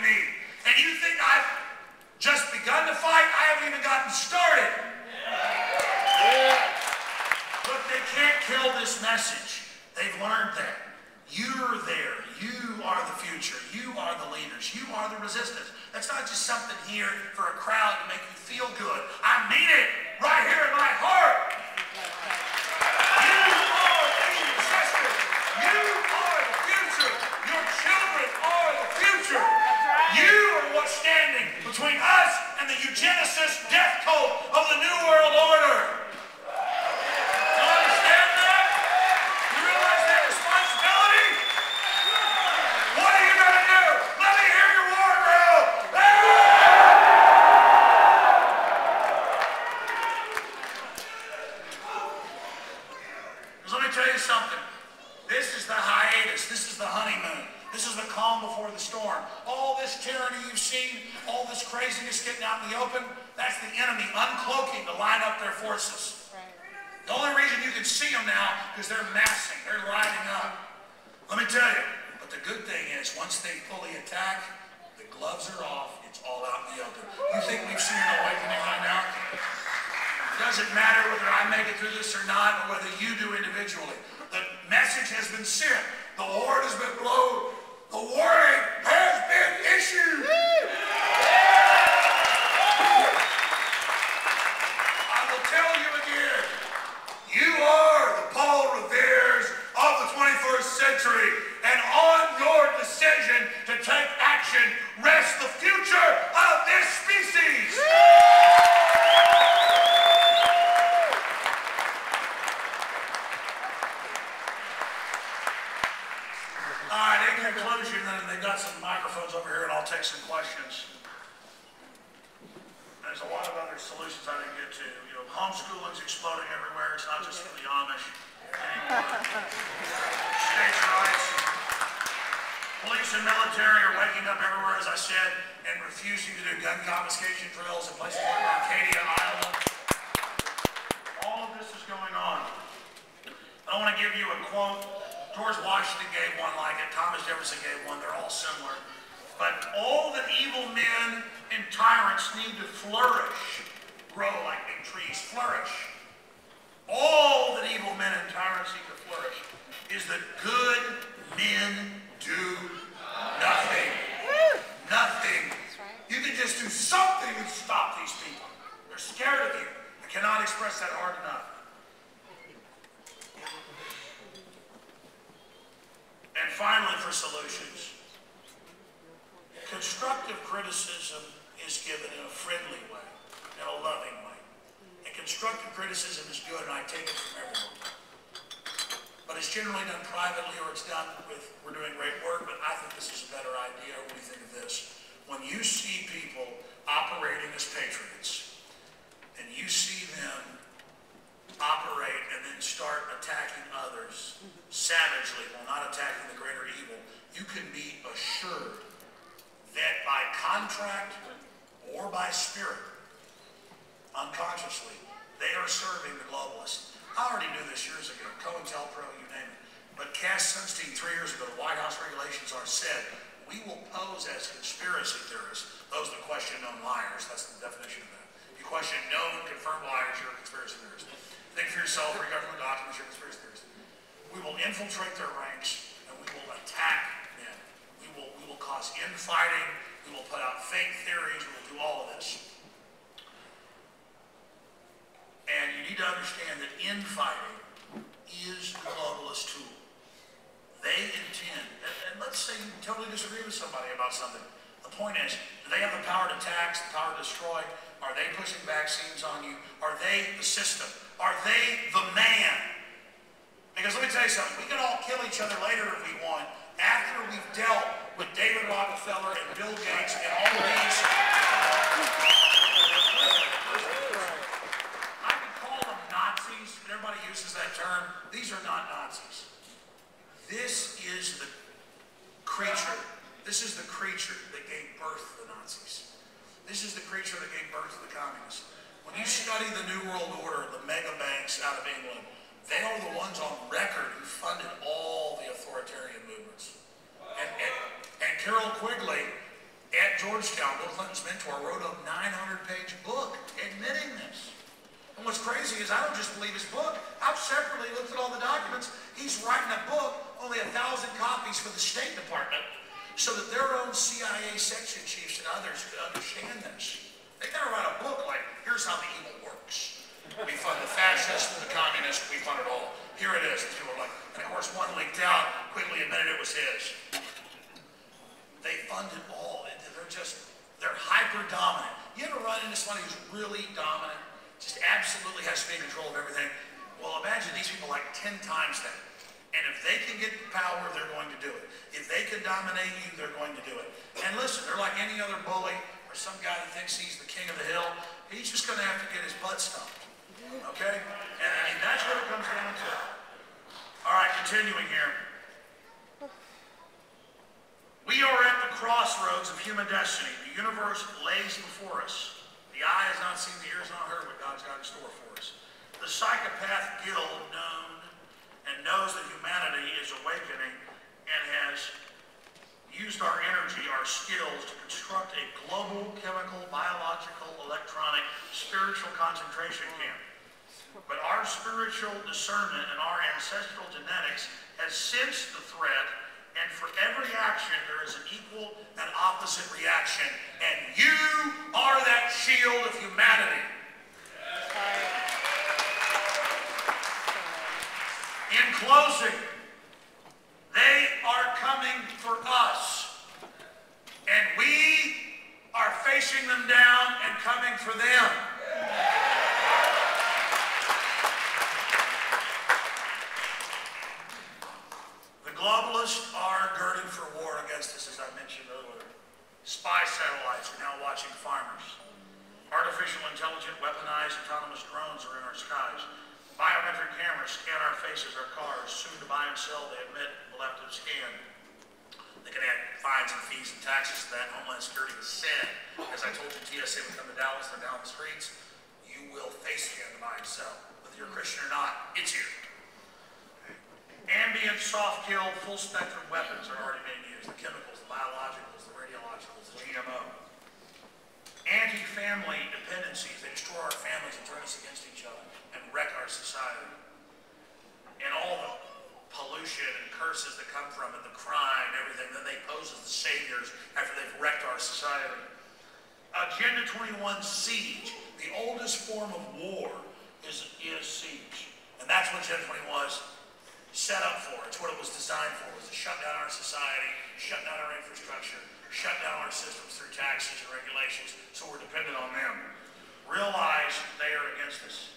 me. And you think I've just begun to fight? I haven't even gotten started. Look, they can't kill this message. They've learned that. You're there. You are the future. You are the leaders. You are the resistance. That's not just something here for a crowd to make you feel good. I mean it right here in my heart. You are the resistance. You are the future. Your children are the future. You are what's standing between us and the eugenicist death cult of the New World Order. You understand that? You realize that responsibility? What are you going to do? Let me hear your war drill. Because let me tell you something. This is the hiatus. This is the honeymoon. This is the calm before the storm. All this tyranny you've seen, all this craziness getting out in the open, that's the enemy uncloaking to line up their forces. Right. The only reason you can see them now is they're massing, they're lining up. Let me tell you, but the good thing is, once they fully attack, the gloves are off, it's all out in the open. You think we've seen an awakening right now? It doesn't matter whether I make it through this or not, or whether you do individually. The message has been sent. The horn has been blown. The warning has been issued. I will tell you again, you are the Paul Reveres of the 21st century, and on your decision to take action rests the future of this species. Conclusion, and they've got some microphones over here, and I'll take some questions. There's a lot of other solutions I didn't get to. You know, homeschooling's exploding everywhere. It's not just for the Amish anymore. States' rights. Police and military are waking up everywhere, as I said, and refusing to do gun confiscation drills in places like Arcadia, Iowa. All of this is going on. I want to give you a quote. George Washington gave one like it. Thomas Jefferson gave one. They're all similar. But all that evil men and tyrants need to flourish, grow like big trees, flourish. All that evil men and tyrants need to flourish is that good men do nothing. Nothing. You can just do something to stop these people. They're scared of you. I cannot express that hard enough. And finally, for solutions, constructive criticism is given in a friendly way, in a loving way. And constructive criticism is good, and I take it from everyone. But it's generally done privately, or it's done with, we're doing great work, but I think this is a better idea. What do you think of this? When you see people operating as patriots, and you see them operate and then start attacking others savagely while not attacking the greater evil, you can be assured that by contract or by spirit, unconsciously, they are serving the globalists. I already knew this years ago, COINTELPRO, you name it. But Cass Sunstein 3 years ago, the White House regulations are said, we will pose as conspiracy theorists those that question known liars. That's the definition of that. You question known, confirmed liars, you're a conspiracy theorist. Think for yourself, for government documents, you're a conspiracy theorist. We will infiltrate their ranks, and we will attack them. We will cause infighting. We will put out fake theories. We will do all of this. And you need to understand that infighting is the globalist tool. They intend, and let's say you totally disagree with somebody about something. The point is, do they have the power to tax, the power to destroy? Are they pushing vaccines on you? Are they the system? Are they the man? Because let me tell you something, we can all kill each other later if we want, after we've dealt with David Rockefeller and Bill Gates and all of these. I can call them Nazis, but everybody uses that term. These are not Nazis. This is the creature. This is the creature that gave birth to the Nazis. This is the creature that gave birth to the communists. When you study the New World Order, the mega banks out of England, they are the ones on record who funded all the authoritarian movements. And Carol Quigley Georgetown, Bill Clinton's mentor, wrote a 900-page book admitting this. And what's crazy is I don't just believe his book. I've separately looked at all the documents. He's writing a book, only 1,000 copies for the State Department, so that their own CIA section chiefs and others could understand this. They gotta write a book like, here's how the evil works. We fund the fascists, the communists, we fund it all. Here it is. People are like, and of course one leaked out, quickly admitted it was his. They fund it all. They're hyper-dominant. You ever run into somebody who's really dominant? Just absolutely has to be in control of everything? Well, imagine these people like 10 times that. And if they can get power, they're going to do it. If they can dominate you, they're going to do it. And listen, they're like any other bully or some guy that thinks he's the king of the hill. He's just going to have to get his butt stomped. Okay? And I mean, that's what it comes down to. All right, continuing here. We are at the crossroads of human destiny. The universe lays before us. The eye has not seen, the ear has not heard what God's got in store for us. The psychopath guild knows that humanity is awakening and has used our energy, our skills to construct a global, chemical, biological, electronic, spiritual concentration camp. But our spiritual discernment and our ancestral genetics has sensed the threat. And for every action, there is an equal and opposite reaction. And you are that shield of humanity. In closing, they are coming for us. And we are facing them down and coming for them. Globalists are girding for war against us, as I mentioned earlier. Spy satellites are now watching farmers. Artificial intelligent, weaponized, autonomous drones are in our skies. Biometric cameras scan our faces, our cars. Soon to buy and sell, they admit, will have to scan. They can add fines and fees and taxes to that. Homeland Security has said, as I told you, TSA would come to Dallas, they're down the streets. You will face scan to buy and sell. Whether you're a Christian or not, it's here. Ambient, soft-kill, full-spectrum weapons are already being used. The chemicals, the biologicals, the radiologicals, the GMO. Anti-family dependencies. They destroy our families and turn us against each other and wreck our society. And all the pollution and curses that come from it, the crime, everything that they pose as the saviors after they've wrecked our society. Agenda 21 siege. The oldest form of war is siege. And that's what Agenda 21 was set up for. It's what it was designed for, was to shut down our society, shut down our infrastructure, shut down our systems through taxes and regulations, so we're dependent on them. Realize they are against us.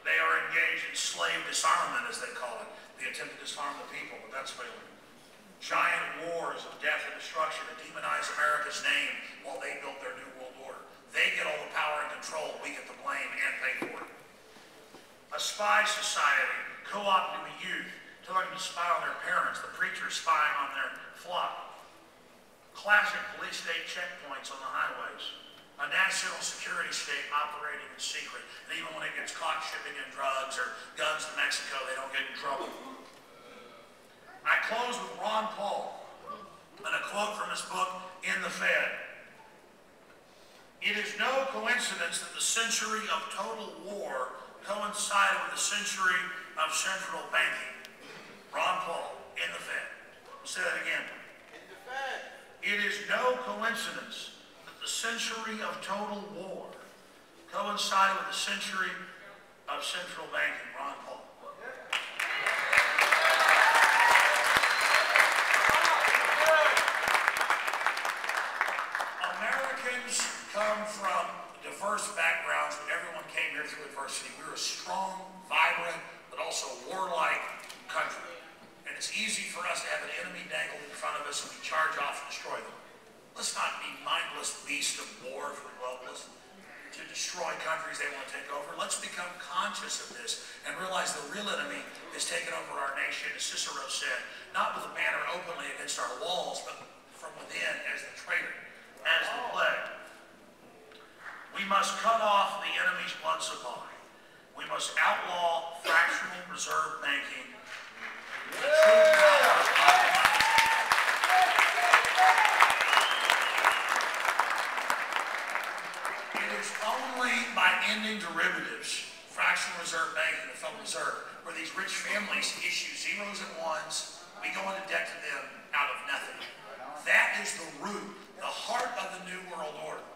They are engaged in slave disarmament, as they call it. The attempt to disarm the people, but that's failing. Giant wars of death and destruction to demonize America's name while they built their new world order. They get all the power and control. We get the blame and pay for it. A spy society co-opting the youth, telling them to spy on their parents, the preachers spying on their flock. Classic police state checkpoints on the highways. A national security state operating in secret. And even when it gets caught shipping in drugs or guns to Mexico, they don't get in trouble. I close with Ron Paul and a quote from his book, In the Fed. It is no coincidence that the century of total war coincided with the century of central banking. Ron Paul, In the Fed. I'll say that again. In the Fed. It is no coincidence that the century of total war coincided with the century of central banking. Ron Paul. Americans come from diverse backgrounds, but everyone came here through adversity. We're a strong, vibrant, but also warlike country. And it's easy for us to have an enemy dangled in front of us and we charge off and destroy them. Let's not be mindless beasts of war for the globalists to destroy countries they want to take over. Let's become conscious of this and realize the real enemy is taking over our nation, as Cicero said, not with a banner openly against our walls, but from within as the traitor, as the plague. We must cut off the enemy's blood supply. We must outlaw fractional reserve banking. The true power of the money. lending derivatives, fractional reserve banking, the Federal Reserve, where these rich families issue zeros and ones, we go into debt to them out of nothing. That is the root, the heart of the New World Order.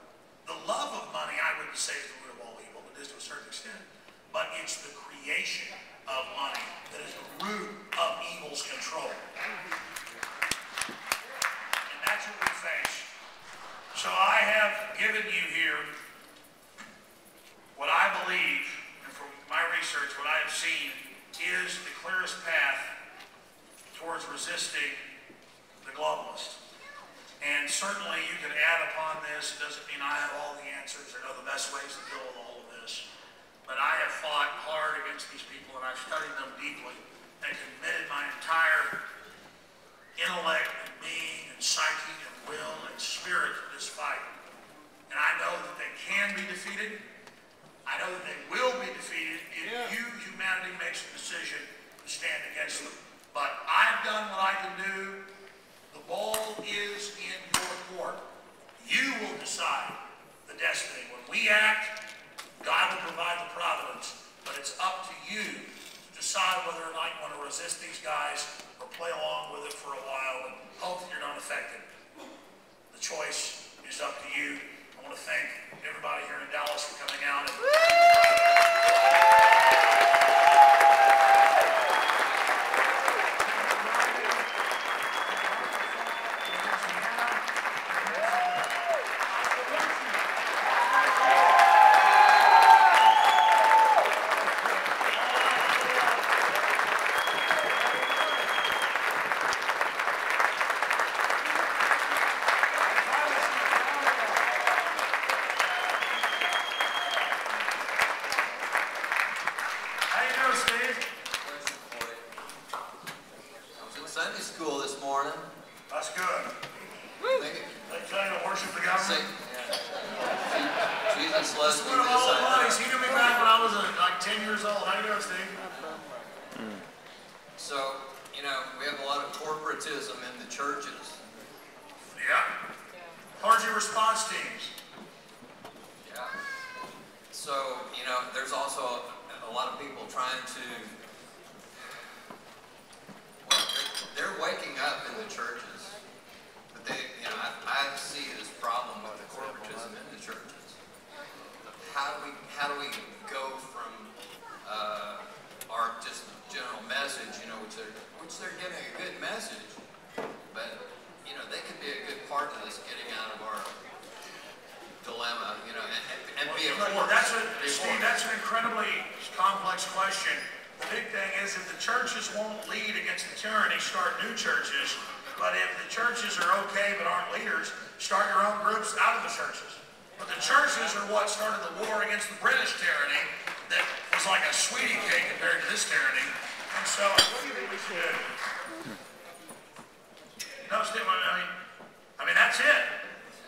The love of money, I wouldn't say, is the root of all evil. It is to a certain extent. But it's the creation of money that is the root of evil's control. And that's what we face. So I have given you here what I believe, and from my research, what I have seen is the clearest path towards resisting the globalists. And certainly you can add upon this. It doesn't mean I have all the answers or know the best ways to deal with all of this. But I have fought hard against these people, and I've studied them deeply and committed my entire intellect and being and psyche and will and spirit to this fight. And I know that they can be defeated. I know that they will be defeated if you, humanity, makes a decision to stand against them. But I've done what I can do. The ball is in your court. You will decide the destiny. When we act, God will provide the providence, but it's up to you to decide whether or not you want to resist these guys or play along with it for a while and hope that you're not affected. The choice is up to you. I want to thank everybody here in Dallas for coming out. Sunday school this morning. That's good. They tell you to worship the government. Jesus loves me. One of all the buddies. He knew me back when I was like 10 years old. How you doing, Steve? So, you know, we have a lot of corporatism in the churches. Yeah. Clergy response teams. Yeah. So, you know, there's also a lot of people trying to, well, they're waking up in the churches, but they, you know, I see this problem with the corporatism in the churches. How do we go from our just general message, you know, which they're giving a good message, but you know, they could be a good part of this getting out of our dilemma, you know, and be a force. Steve, that's an incredibly complex question. The big thing is if the churches won't lead against the tyranny, start new churches. But if the churches are okay but aren't leaders, start your own groups out of the churches. But the churches are what started the war against the British tyranny that was like a sweetie cake compared to this tyranny. And so, what do you think we should do? No, Steve, I mean, that's it.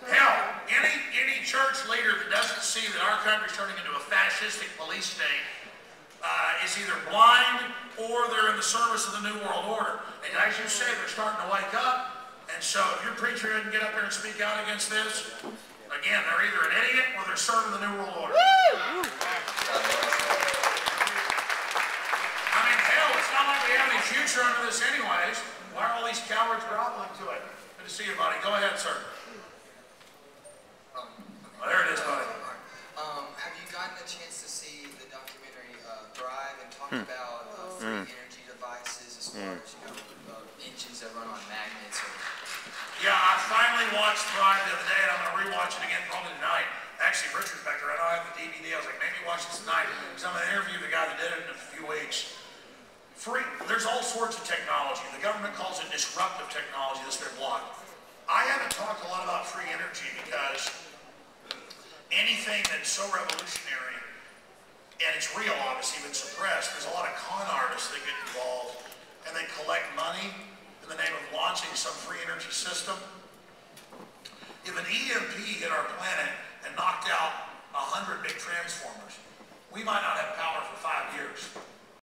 Hell, any church leader that doesn't see that our country's turning into a fascistic police state is either blind or they're in the service of the New World Order. And as you say, they're starting to wake up. And so if your preacher doesn't get up there and speak out against this, again, they're either an idiot or they're serving the New World Order. I mean, hell, it's not like we have any future under this anyways. Why are all these cowards groveling to it? Good to see you, buddy. Go ahead, sir. There it is, buddy. Have you gotten a chance to see the documentary Thrive and talk about free energy devices as far as, you know, engines that run on magnets? Or... Yeah, I finally watched Thrive the other day, and I'm going to rewatch it again probably tonight. Actually, Richard's back there. I don't have the DVD. I was like, maybe watch this tonight because I'm going to interview the guy that did it in a few weeks. There's all sorts of technology. The government calls it disruptive technology. That's their block. I haven't talked a lot about free energy because anything that's so revolutionary, and it's real, obviously, but suppressed, there's a lot of con artists that get involved, and they collect money in the name of launching some free energy system. If an EMP hit our planet and knocked out 100 big transformers, we might not have power for 5 years.